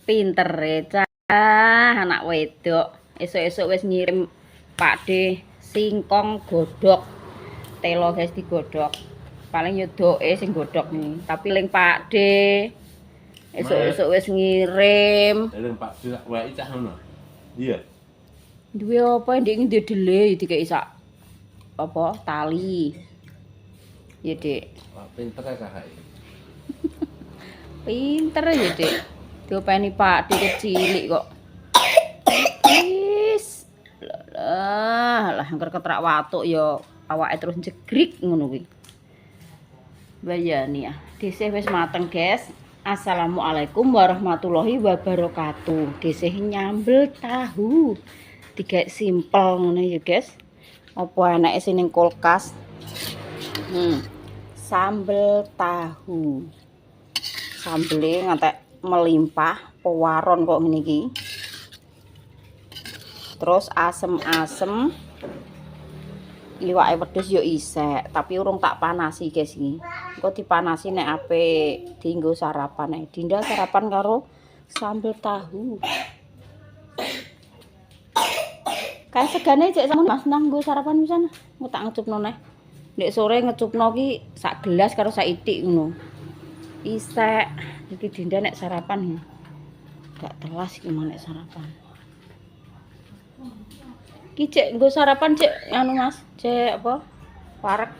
Pinter cah anak wedok. Esuk-esuk wis ngirim Pakde singkong godhog. Telo guys digodhog. Paling yo doke sing godhog nih. Tapi ling Pakde esuk-esuk wis ngirim. Ling Pakde sak wae cah ngono. Iya. Duwe apa ndek iki dele dikeki sak apa tali. Ya, Dik. Wah, pinter ya kakak. Pinter ya, Dik. Diopeni Pakde kecilik kok. Wis. Lah, angker ketrak watuk ya awake terus jegrik ngono kuwi. Bayani ya. Dhisik wis mateng, guys. Assalamualaikum warahmatullahi wabarakatuh. Dhisik nyambel tahu. Tiga simpel ngono ya, guys. Apa enake sing ning kulkas? Sambel tahu. Sambele ngantek melimpah, pewaron kok ngene iki. Terus asem-asem. Iwake wedhus yo isek, tapi urung tak panasi guys iki. Engko dipanasi nek ape dienggo sarapan. Dinda sarapan karo sambel tahu. Kae segane cek sampun Mas nang nggo sarapan pisan. Engko tak ngecupno neh. Nek sore ngecupno ki sak gelas karo sak itik ngono. Isek. Iki Dinda nek sarapan. Gak telas iki nek sarapan. Ki cek nggo sarapan cek anu Mas, cek apa? Parek.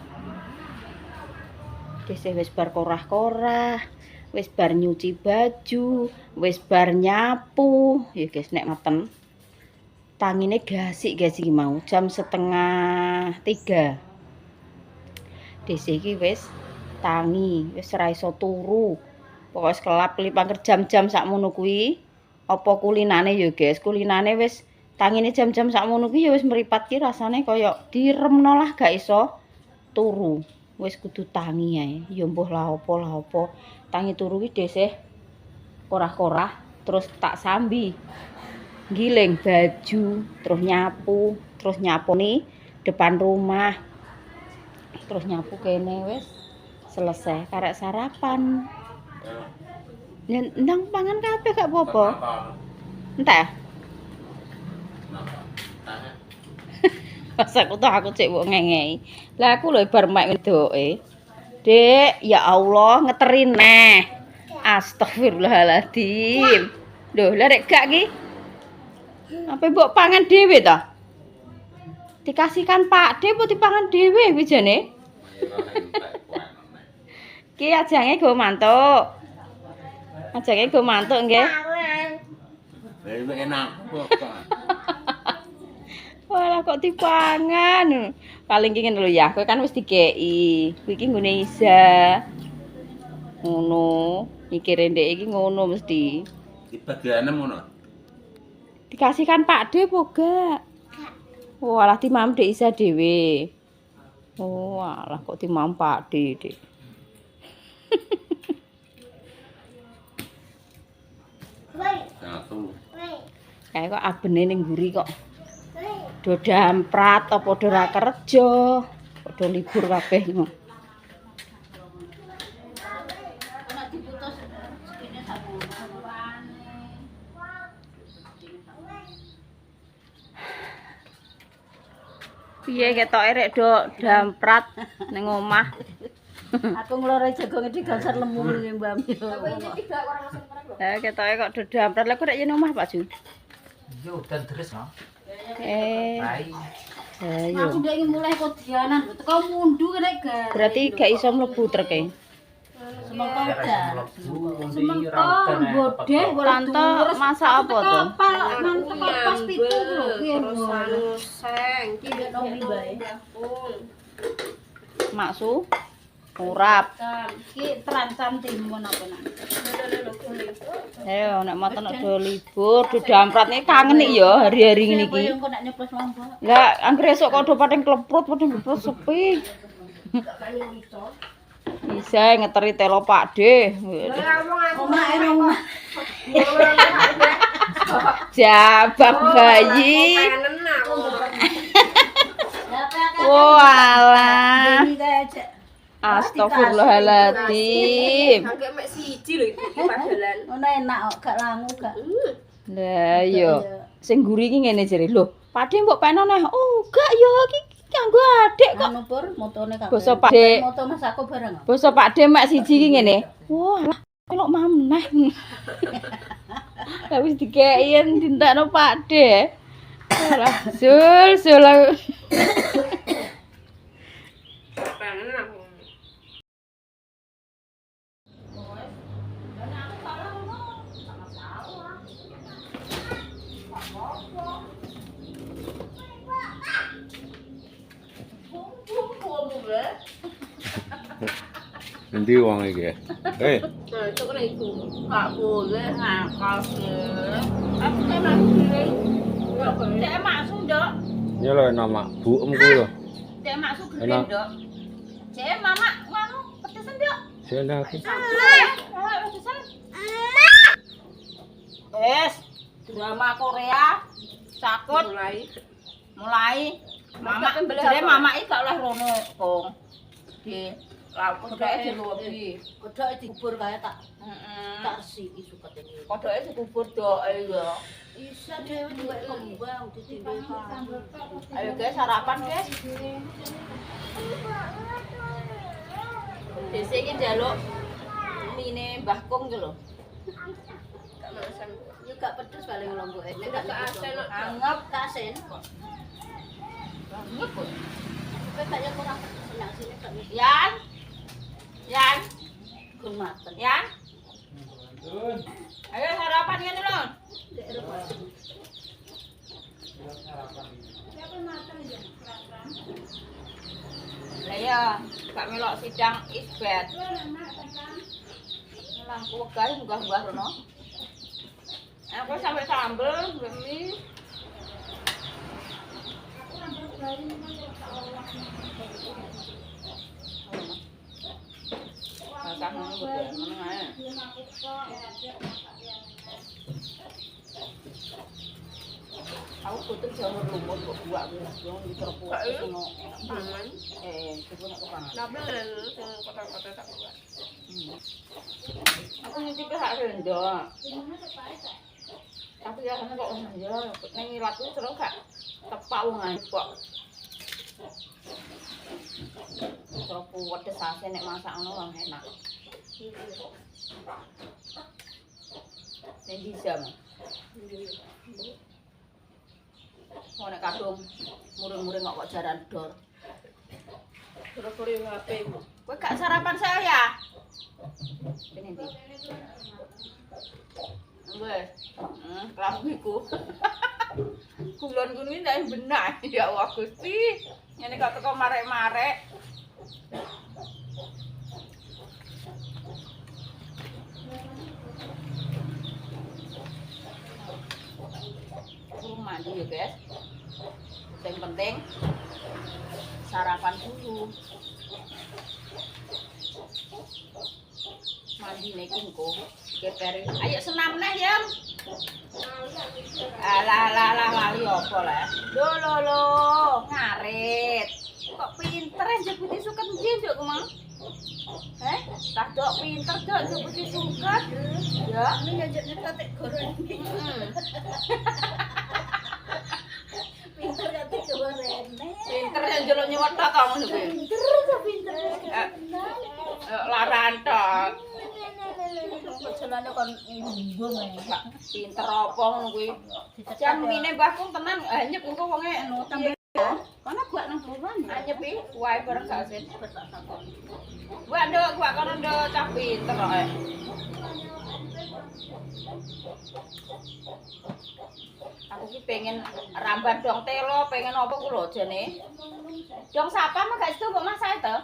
Wis bar korah-korah, wis bar nyuci baju, wis bar nyapu. Ya guys nek meten. Tangine gasik guys iki mau jam 2:30. Dhisik iki wis tangi, wis ora iso turu. Pokoke kelap lipang jam-jam sakmono kuwi. Apa kulinane ya guys, kulinane wis tangine jam-jam sakmono kuwi ya wis mripat ki rasane kaya diremno lah gak iso turu. Wis kudu tangi ae. Ya mbuh la apa. Tangi turu ki dhisik korah-korah terus tak sambi. Giling baju, terus nyapu, terus nyaponi depan rumah. Terus nyapu kene wis selesai karek sarapan. Ndang pangan kabeh gak apa-apa. Entah. Masa aku cek mbok ngengei. Lah aku lho bar mek wedoke. Dek, ya Allah ngeterin neh. Astagfirullahaladzim. Lho, lah rek gak ki. Apa mbok pangan dhewe ta? Dikasihkan Pakde apa dipangan dhewe kuwi jane? Ki ajange go mantuk. Ajange go mantuk nggih. Enak kok. Walah kok dipangan. Paling ki ngene lho ya, kowe kan wis dikeki. Kuwi iki nggone Iza. Ngono, mikire ndek iki ngono mesti. Iki bagiane ngono. Dikasihkan Pakde apa gak? Walah dimam Dek Iza dhewe. Walah kok dimam Pakde, Dik. Satu. Kae kok abene ning mburi kok. Do damprat apa do ra kerja. Padha libur kabeh ngono. Piye ketoke rek do damprat ning omah. Aku nglore jagonge digasar lemu ning Mbak Mio. Lah ketoke kok do damprat. Lah kok rek yen omah Pak Ju? Iya udan deres no. Ayo. Aku ndek iki mulai kodianan teko mundu rek gar. Berarti gak iso mlebu treke. Semengko udan. Semengko Bodeh Tante masak apa to? Mantep pas 7 lho kuwi Terus seng iki nek nomi bae. Maksu urap. Iki terancam timun apa nang. Ayo nek moten do libur, do damprat nek kangen iki ya hari-hari ngene iki. Kok nek nyeplos wong kok. Lah anggere esuk kok do pating kleprut, pating kleprut sepi. Bisa ngeteri telo Pakde. Omah omah. Jabak bayi. Walah. Astagfirullahaladzim. Agak mek siji lho ibu iki padalan. Ngono enak kok gak langu gak. Lah iya. Sing guri iki ngene jere. Lho, Pakde mbok peno neh. Oh, gak yo iki kanggo adik kok. Anu pur motone kabeh. Basa Pakde. Moto Mas aku bareng. Basa Pakde mek siji iki ngene. Wah, kelok mamneh. Lah wis dikeki dintakno Pakde. Lah, sul. Pengen aku. Nanti uang iki. Nah, itu kan ibu. Gak boleh nakal sih. Aku kan masuk. Cek masuk, Dok. Ya lho nama buem ku lho. Cek masuk gede, Enak. Dok. Cek mama nganu pedesan, Dok. Sini aku. Pedesan. Wes, drama Korea sakut mulai mama jare mama iki gak oleh rono, Kong. Di lampung kae diluwi. Kodoke dikubur kae tak Heeh. tak resiki suket iki. Kodoke dikubur doke ya. Isa dhewe juga kembang ditinggalkan. Ayo guys sarapan guys. Dese iki njaluk mine Mbah Kong ki lho. Gak masan. Yo gak pedes paling lomboke. Nek gak asen kok. Anggap Kasen. anggap kok. Kowe kaya kurang senang sini gak mikir. Yan. Gun maten. Yan. Ayo sarapan ngene lho. Lah ya, gak melok sidang isbat. Lah aku wegah munggah-munggah rono. Aku sampai sambel, mie. Masak ngono kudu meneng ae. Aku butuh jamur lumut kok buak yo diterpuk ngono. Pangan. Coba nek kepangan. Tapi lho sing kotak-kotak tak buat. Aku nyicipi hak rendo. Tapi ya kan kok ya ning ilatku terus gak tepak wong ae kok. Terus pedes ase nek masak ngono wong enak. Nek bisa mah. Mau nek kadung muring-muring kok jaran dor. Terus kuri HP. Kowe gak sarapan saya? Ini ndi? Wes. Klambiku. Kulon kuwi ndak benak ya Allah Gusti. Ngene kok teko marek-marek. Mandi ya guys. Yang penting sarapan dulu. Mandi nek engko kepere. Ayo senam neh ya. Alah lali opo lah. Lo ngarit. Kok pinter njebuti suket ndi nduk mang? Tak dok pinter dok njebuti suket. Ya, Ini njajak nyetek goreng. Pinter kate goreng. pinter yang jeluk nyewetok kamu niku. Pinter. Laran tok. Jenenge kon ngumbung ae. Pinter apa ngono kuwi. Jam mine mbahku tenan anyep engko wonge tambah. Kono gua nang buruan ya. Anyep iki wae bareng gak asin. Gua nduk gua kono nduk cah pinter kok. Aku ki pengen ramban dong telo, pengen apa ku lho jane. Dong sapa mah gak situ kok masae to?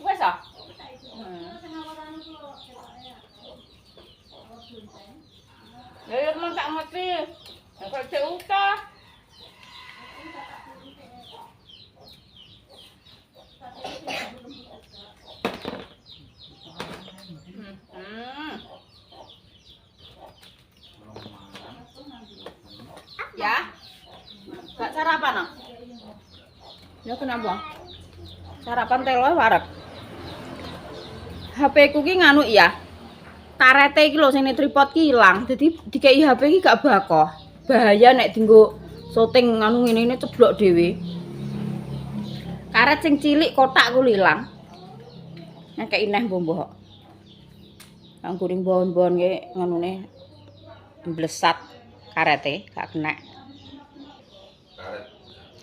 Wes ah. Ya emang tak mati. Kok cek utah. Ya. Gak sarapan ah? Ya kenapa? Sarapan telo wareg. HP ku ki nganu ya. Karete iki lho sing tripod ki ilang. Dadi dikei HP ki gak bakoh. Bahaya nek dienggo syuting nganu ngene ceblok dhewe. Karet sing cilik kotak ku ilang. Ngekeki neh mbok. Kang guring bon-bon ki nganune mblesat karete gak kena.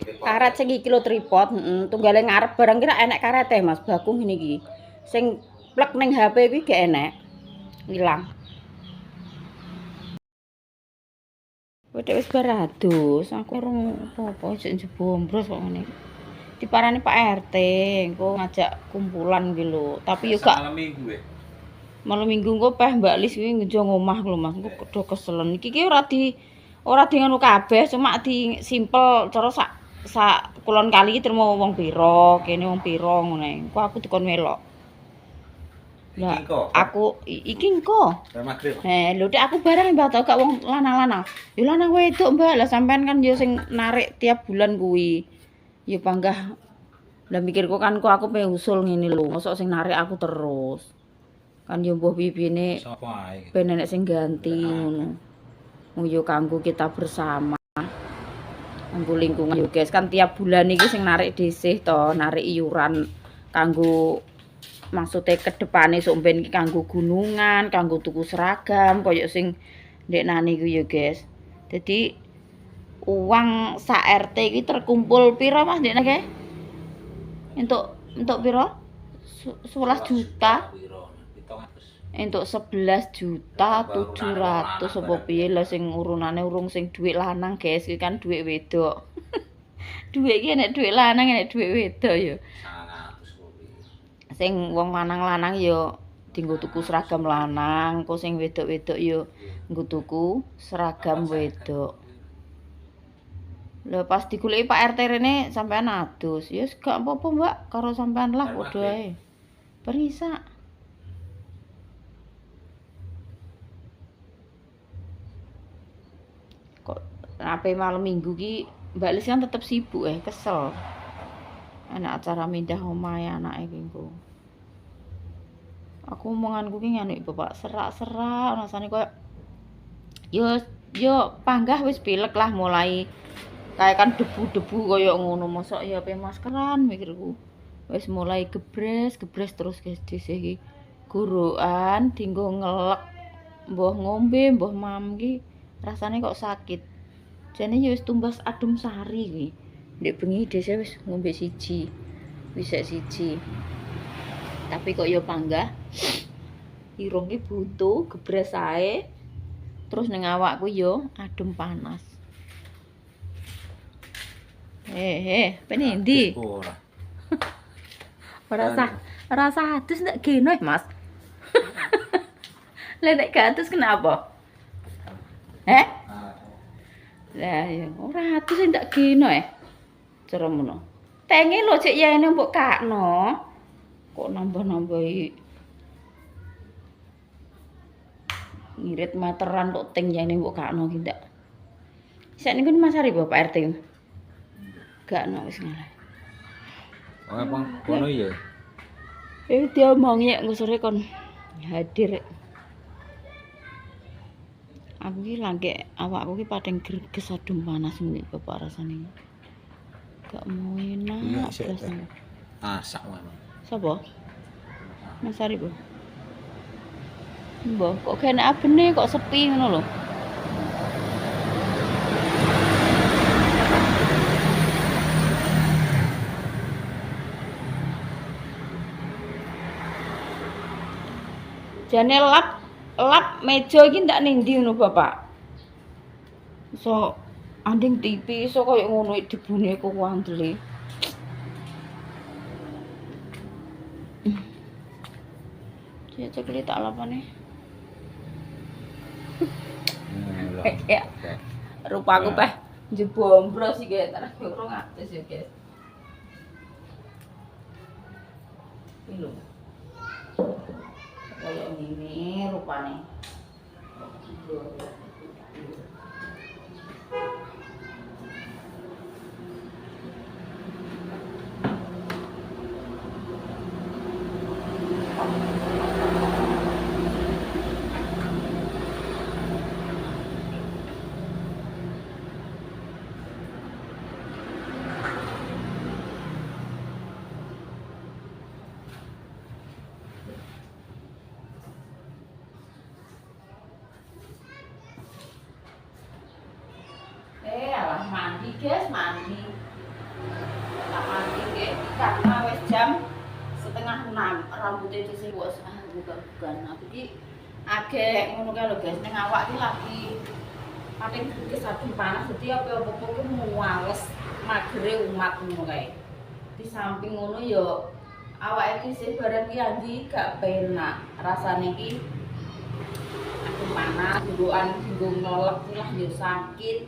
Karet sing iki lho tripod, tunggale ngarep barang kira enek karete Mas, bakung ngene iki. Sing plek ning HP kuwi gak enek. Ilang. Kowe wis bar adus, aku urung apa-apa jek njombros kok ngene. Diparani Pak RT, engko ngajak kumpulan iki lho, tapi yo gak malam minggu ya. malam minggu engko peh Mbak Lis kuwi ngejo ngomah lho Mas, engko kedo keselen. Iki ki ora di ngono kabeh, cuma di simpel cara sak kulon kali iki terima wong pira, kene wong pira ngono ae. Engko aku dikon melok. Lah aku iki engko. Maghrib. Lho Dek aku barang Mbak tau gak wong lanang-lanang. Yo lanang wedok Mbak, lah sampean kan yo sing narik tiap bulan kuwi. Yo panggah. Lah mikirku kan kok aku pengen usul ngene lho, mosok sing narik aku terus. Kan yo mbuh pipine Sapa ae. ben enek sing ganti ngono. Wong yo kanggo kita bersama. Kanggo lingkungan yo guys, kan tiap bulan iki sing narik dhisih to, narik iuran kanggo maksudnya ke depane sok ben iki kanggo gunungan, kanggo tuku seragam koyo sing ndek nani ku ya guys. Jadi uang sak RT iki terkumpul pira Mas ndek nake? Entuk pira? 11 juta. Entuk 11 juta 700 apa piye lah sing urunane urung sing dhuwit lanang guys, iki kan dhuwit wedok. Dhuwit iki nek dhuwit lanang nek dhuwit wedok ya. Sing wong lanang-lanang ya dienggo tuku seragam lanang, kok sing wedok-wedok ya nggo tuku seragam wedok. Lha pas digoleki Pak RT rene sampean adus, ya gak apa-apa Mbak, karo sampean lah padha ae. Perisa. Kok ape malam minggu ki Mbak Lis kan tetep sibuk kesel. Anak acara mindah omahe anake ki engko. Aku omonganku ki ngene Bapak, serak-serak rasane koyo yo panggah wis pilek lah mulai kayak kan debu-debu koyo ngono mosok ya ape maskeran mikirku. Wis mulai gebres terus guys dhisik iki. Gorokan dienggo ngelek mbuh ngombe, mbuh mam ki rasane kok sakit. Jane ya wis tumbas adem sari kuwi. Ndek bengi dhewe wis ngombe siji. Wisek siji. Tapi kok ya panggah. Irung ki butuh gebres ae. Terus ning awakku ya adem panas. Pene ndi? Ora. Rasa adus ndak geno Mas. Lah nek gak adus kenapa? Lah ya ora adus ndak geno cara ngono. Tenge lho cek yene mbok kakno. Kok nambah-nambahi ngirit materan kok teng yene mbok kakno ki ndak. Sakniku Mas Ari Bapak RT. Gak ono wis ngalah. Oh, apa kono ya? Diomongi engko sore kon hadir. Aku ki lagi awakku ki pating greges adem panas ngene Bapak rasane. Gak mau enak blas. Asak wae. Sapa? Mas Ari, Bu. Mbah, kok kene abene kok sepi ngono lho. Jane lap meja iki ndak ning ndi ngono Bapak. So anding TV iso koyo ngono debune kok wandele. Cek li tak lapane. Ya. Rupaku peh jebombros iki tak urung atus ya, guys. Iki lho. Kayak gini rupanya. guys mandi. Tak mandi nggih karena wis jam 5:30 rambutnya dhisik wis bukan. Aku iki agek ngono kae lho guys, ning awak iki lagi pating kesadung panas dadi apa-apa ki muales magere umat ngono kae. Di samping ngono ya awake iki sih bareng ki andi gak penak. Rasane iki aku panas, dudukan singgung ngelek lah ya sakit.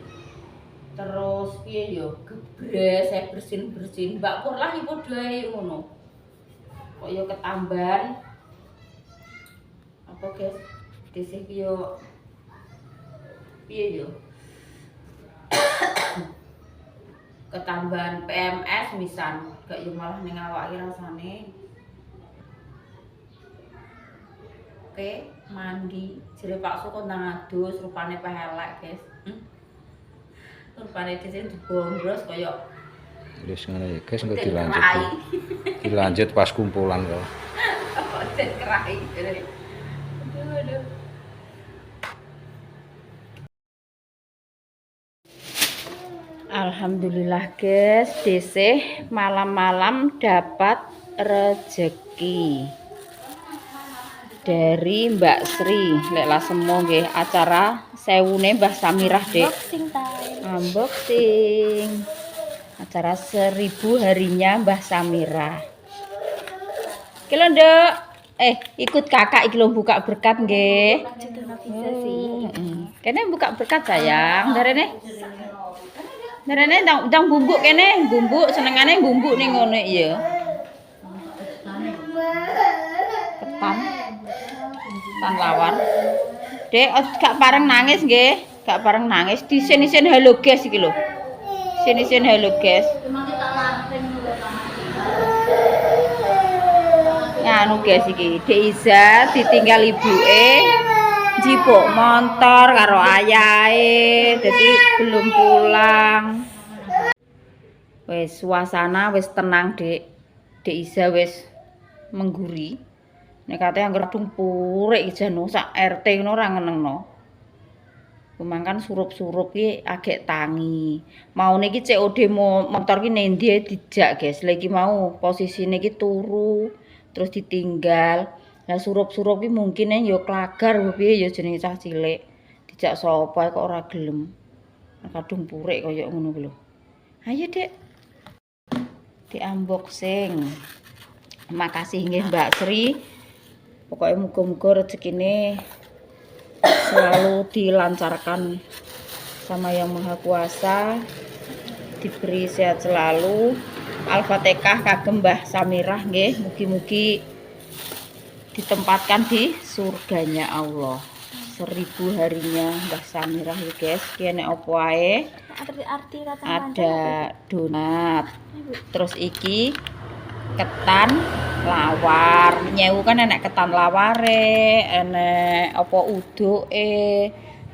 Terus piye ya gebres, saya bersin-bersin. Mbak Pur lah iku doae ngono. Kok ya ketambahan apa guys? Disih ki yo piye yo? Ketambahan PMS misan, gak yo malah ning awak iki rasane. Oke, mandi. Jere Pak Su kok nang adus rupane pelek, guys. Rupane dhisik dibombros kaya Wis ngono ya, guys, engko dilanjut. Dilanjut pas kumpulan kok. Odet kerai. Aduh. Alhamdulillah guys, DC malam-malam dapat rezeki dari Mbak Sri. Leklah semua nggih acara sewune Mbah Samirah, Dek. Unboxing. Acara 1000 harinya Mbah Samirah. Iki lho, Nduk. Ikut kakak iki lho buka berkat nggih. Kene buka berkat sayang. Darene. Darene ndang bumbuk kene, bumbuk senengane bumbuk ning ngono iya. Ketan lawar. Dek, gak pareng nangis nggih. Gak pareng nangis. Disin-isin halo guys iki lho. Sin-isin halo guys. Anu guys iki, Dek Iza ditinggal ibuke njipuk motor karo ayahe, dadi belum pulang. Wis suasana wis tenang, Dek. Dek Iza wis mengguri. Nek kate anggere dung purik jan sak RT ngono ora ngenengno. Kumangkan surup-surup ki agek tangi. Maune iki COD motor ki nendi dijak, guys. Lah iki mau posisine ki turu terus ditinggal. Lah surup-surup ki mungkin ya klagar piye ya jenenge cah cilik. Dijak sapa kok ora gelem. Kadung purik kaya ngono ku lho. Ayo, Dek. Di unboxing. Makasih nggih Mbak Sri. Pokoknya muga-muga rezekine selalu dilancarkan sama Yang Maha Kuasa, diberi sehat selalu. Al-Fatihah kagem Mbah Samirah nggih, mugi-mugi ditempatkan di surganya Allah. 1000 harinya Mbah Samirah ya guys. Kene opo ae? Ada donat. Terus iki ketan lawar. Nyewu kan enek ketan laware, enek apa uduke.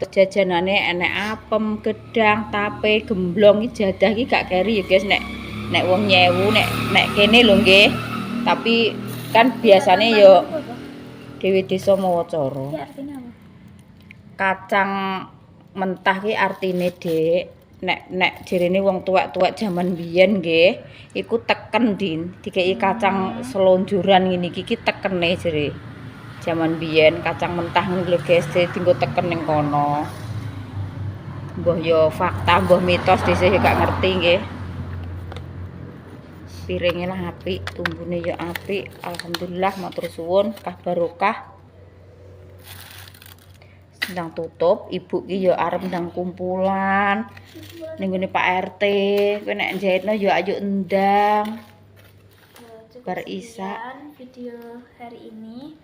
Terus jajanane enek apem, gedang, tape, gemblong iki jadah iki gak keri ya guys nek wong nyewu nek kene lho nggih. Tapi kan biasane yo Dewi Desa Mawacara. Kacang mentah ki artine, Dek. Nek jerene wong tuwek-tuwek jaman biyen nggih, iku teken din, dikeki kacang selonjoran ngene iki tekene jere. Jaman biyen kacang mentah ngono lho guys, dienggo teken ning kono. Mbah yo fakta, mbah mitos dhisik gak ngerti nggih. Piringe lah apik, tumbune yo apik. Alhamdulillah matur suwun, barokah. Ndang tutup, ibu ki ya arep ndang kumpulan ning ngene Pak RT. Kowe nek njahitno ya ayo ndang. Bar Isa video hari ini.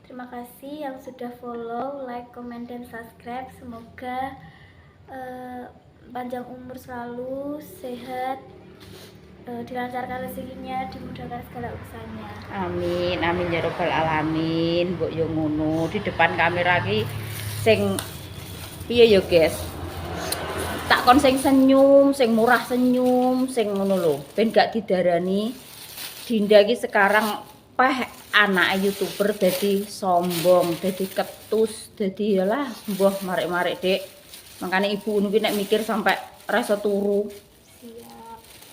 Terima kasih yang sudah follow, like, komen, dan subscribe. Semoga panjang umur selalu, sehat, dilancarkan rezekinya, dimudahkan segala urusannya. Amin, amin ya robbal alamin. Mbok yo ngono di depan kamera ki sing piye ya guys, tak kon sing senyum, sing murah senyum, sing ngono lho, ben gak didarani. Dinda iki sekarang anak YouTuber dadi sombong, dadi ketus, dadi yalah mbah marik-marik, Dek. Makane ibu niku nek mikir sampai rasa turu.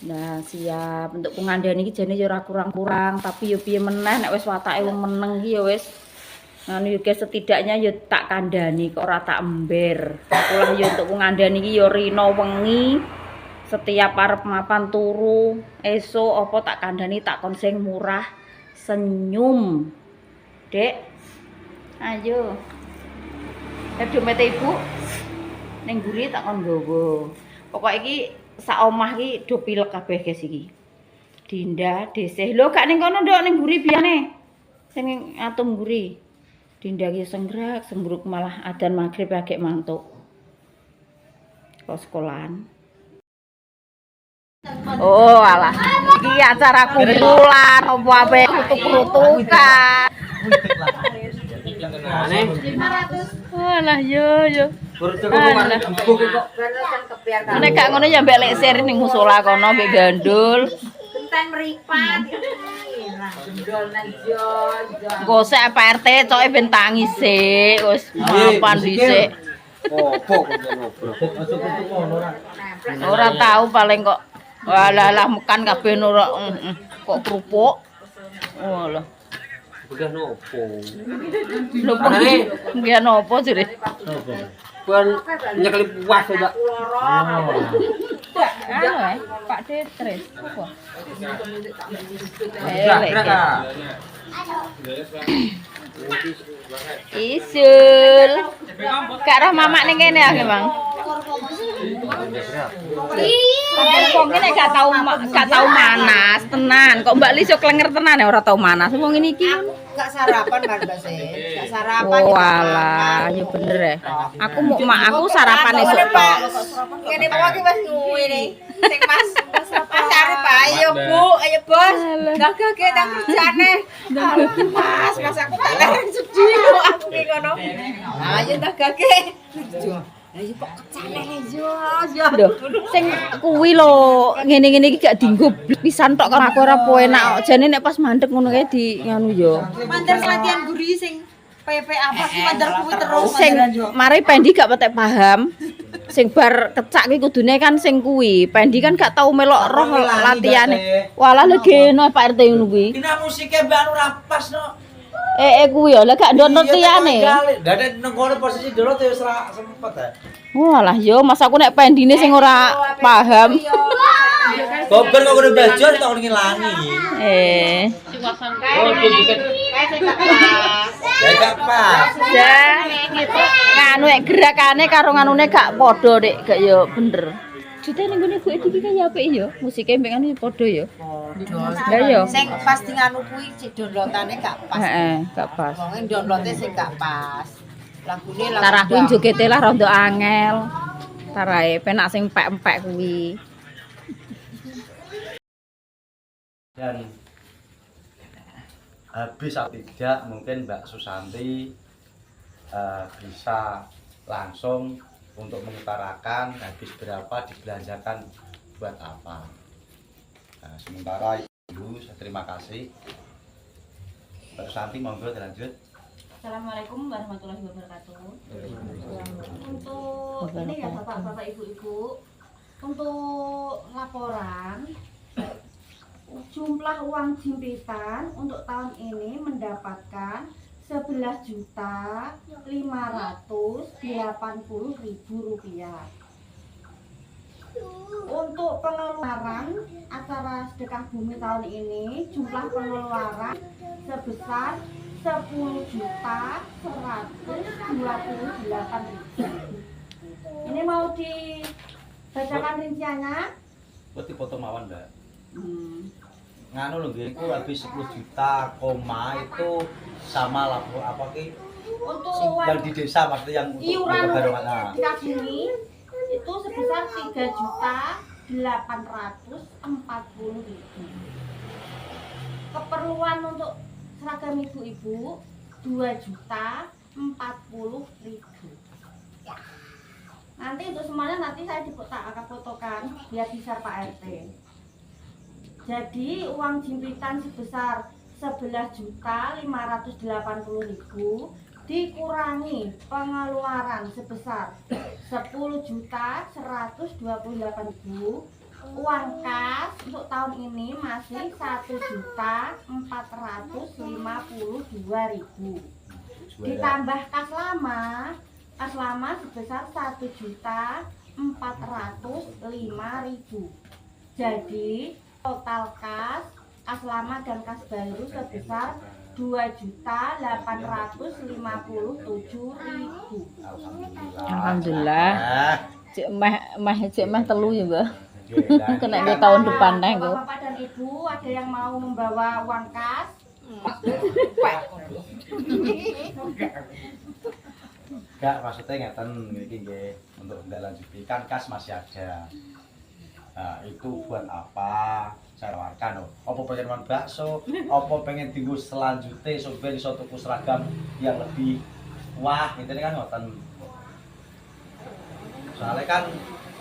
Nah, siap untuk pengandani iki jane ya ora kurang-kurang, tapi ya piye meneh nek wis watake wong meneng iki ya wis ngono ya guys, setidaknya ya tak kandhani kok ora tak ember. Aku lah ya untuk pengandani iki ya rino wengi setiap arep mapan turu, esuk apa tak kandhani tak kon sing murah senyum. Dek. Ayo. Domete Ibu ning mburi tak kon nggawa. Pokoke iki sak omah iki do pilek kabeh guys iki. Dinda, Desih. Lho gak ning kono nduk ning mburi biyane. Sing atum mburi. Dinda ki senggrak, sembruk malah adzan magrib agek mantuk. Kok sekolahan. Oh alah. Iki acara kumpulan opo ape kutuk-kutukan. Alah yo. Nek gak ngono ya mbek leksir ning musala kono mbek gandul. Genteng mripat. Gendol nang jo. Gosek Pak RT coke ben tangi sik, wis mapan dhisik. Opo kok ngobrol. Ora tahu paling kok walah mekan kabeh ora kok kerupuk. Oh lho. Bukan nopo. Lho nggih napa jere? Bukan nyekeli puas coba. Pak Tetris. Apa? Isul. Gak roh mamak ning kene ah, Bang. Wong iki nek gak tau manas tenan. Kok Mbak Lis yo klenger tenan ya ora tau manas. Wong ngene iki. Gak sarapan kan Mbak Sen? Gak sarapan. Oh alah, ya bener ya. Aku sarapan esuk tok. Kene bawa ki wis ngene. Sing Mas Arif ayo Bu, ayo Bos. Gak nang kerjane. Mas aku tak lereng sedih aku ki ngono. Ayo tak gage. Ayo kok kecane yo. Lho, sing kuwi lho, ngene-ngene iki gak dienggo pisan tok karo aku ora enak kok. Jane nek pas mandek ngono kae di nganu yo. Mandar latihan guri sing PP apa sih mandar kuwi terus. Sing mari Pendi gak patek paham. Sing bar kecak kuwi kudune kan sing kuwi. Pendi kan gak tau melok roh latihane. Walah legeno Pak RT ngono kuwi. Kena musike Mbak Nur pas no. Kuwi yo lek gak ndonot liyane. Lah nek nang kono posisi ndonot ya wis ora sempet ta. Walah yo mas aku nek Pendine sing ora paham. Bobel kok udah belajar tak ngilangi. Oh, dikit. Ya gak pas. Ya, nganu nek gerakane karo nganune gak padha Dik, gak yo bener. Jute ning ngene Bu Edi iki kaya apik yo, musike mbek anu padha yo. Lah yo. Sing pas di nganu kuwi cek downloadane gak pas. Heeh, gak pas. Wong downloade sing gak pas. Lagune Tarah kuwi jogete lah rada angel. Tarahe penak sing empek-empek kuwi. Dan habis atau tidak mungkin Mbak Susanti bisa langsung untuk mengutarakan habis berapa dibelanjakan buat apa. Nah, sementara Ibu saya terima kasih. Mbak Susanti monggo dilanjut. Assalamualaikum warahmatullahi wabarakatuh. Untuk ini ya Bapak-bapak Ibu-ibu, untuk laporan jumlah uang jimpitan untuk tahun ini mendapatkan 11.580.000 rupiah. Untuk pengeluaran acara sedekah bumi tahun ini jumlah pengeluaran sebesar 10.128.000. Ini mau dibacakan rinciannya? Buat dipoto mawon Mbak. Nganu lho nggih iku habis 10 juta koma itu sama lapo apa ki Untuk yang di desa maksudnya yang untuk iuran kebaruan sedekah bumi itu sebesar 3.840.000. Keperluan untuk seragam ibu-ibu 2.040.000. Nanti untuk semuanya nanti saya akan fotokan biar bisa Pak RT. Jadi uang jimpitan sebesar 11.580.000 dikurangi pengeluaran sebesar 10.128.000 uang kas untuk tahun ini masih 1.452.000. Ditambah kas lama sebesar 1.405.000. Jadi total kas lama dan kas baru sebesar 2.857.000. Alhamdulillah. Nah, Cek meh telu ya, Mbak. nggih, Kena ke tahun depan neh, Mbak. Bapak dan Ibu, ada yang mau membawa uang kas? Enggak, maksudnya ngeten iki nggih untuk ndak lanjuti kan kas masih ada. Nah, itu buat apa? Saya tawarkan loh. Apa pengen makan bakso? Apa pengen tinggal selanjutnya sampai iso tuku seragam yang lebih wah, gitu kan ngoten. Soalnya kan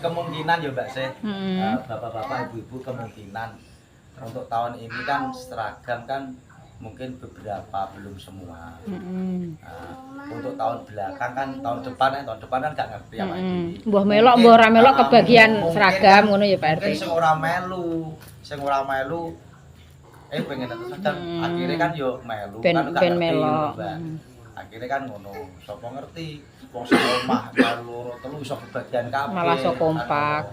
kemungkinan ya Mbak Seh, bapak-bapak, ibu-ibu kemungkinan untuk tahun ini kan seragam kan mungkin beberapa belum semua. Nah, untuk tahun belakang kan tahun depan kan gak ngerti apa ini. Mbah melok mbah ora melok kebagian Mungkin seragam kan- ngono ya Pak RT. Mungkin sing ora melu pengen nonton seragam akhirnya kan yo melu Ben kan gak ben ngerti, melok. Mbak. Akhirnya kan ngono, sapa ngerti wong sak omah karo loro telu iso kebagian kabeh. Malah iso kompak.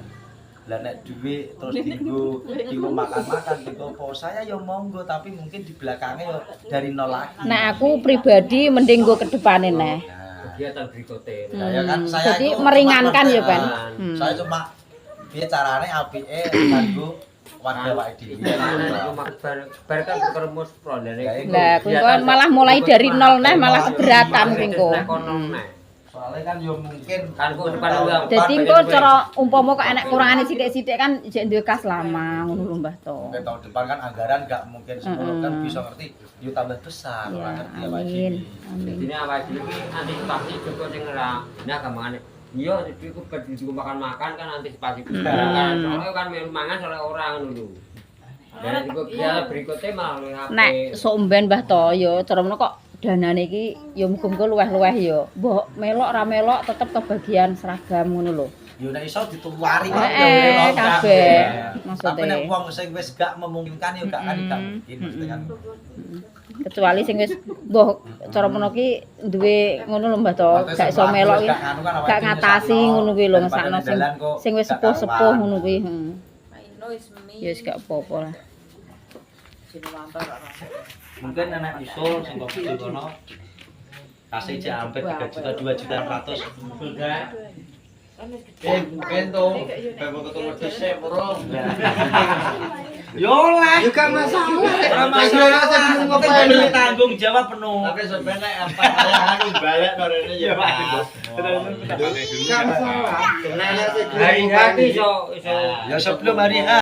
Lah nek duit terus dienggo makan-makan dienggo apa saya ya monggo tapi mungkin di belakangnya ya dari nol lagi. Nah, aku pribadi mending go ke depane neh. Kegiatan berikutnya. Nah, ya kan saya Jadi itu meringankan cuma ya, Pan. Saya cuma piye carane apike kanggo warga wae dhewe. Bar kan keremus prondene. Lah, kuwi kan malah mulai dari nol neh malah keberatan kuwi kok. Soalnya kan yo mungkin Kan kok depan uang. Dadi engko cara umpama kok enek kurangane sithik-sithik kan jek duwe kas lama ngono lho Mbah to. mungkin tahun depan kan anggaran gak mungkin sepuluh kan bisa ngerti yo tambah besar Ya, ora ngerti apa amin. iki. Amin. Jadi awake dhewe iki antisipasi juga sing ora nah gampangane. Iya, jadi aku berdiri makan-makan kan antisipasi kan. Soalnya kan melu mangan soalnya orang ngono lho. Dan juga dia berikutnya malah luwih apik. Nek sok mben Mbah to ya cara ngono kok danane iki ya muga-muga luweh-luweh ya. Mbok melok ra melok tetep kebagian seragam ngono lho. Yo nek iso dituwari kabeh. Tapi Maksudnya nek wong sing wis gak memungkinkan yo gak mungkin mesti kan. kecuali sing wis mbah cara ngono ki duwe ngono lho Mbah to, gak iso melok ki. Gak ngatasi ngono kuwi lho ngesakno sing wis sepuh-sepuh ngono kuwi. Ya wis gak apa-apa lah. Mungkin anak usul sing kok gede kono kasih cek hampir 3 juta 2.600.000. Bentong, bebo ketemu dhisik burung. Yo lah. Yo gak masalah. Ora masalah saya tanggung jawab penuh. Tapi sebenarnya apa anu balik korene ya Pak. Gak masalah. Hari-hari iso Ya sebelum hari H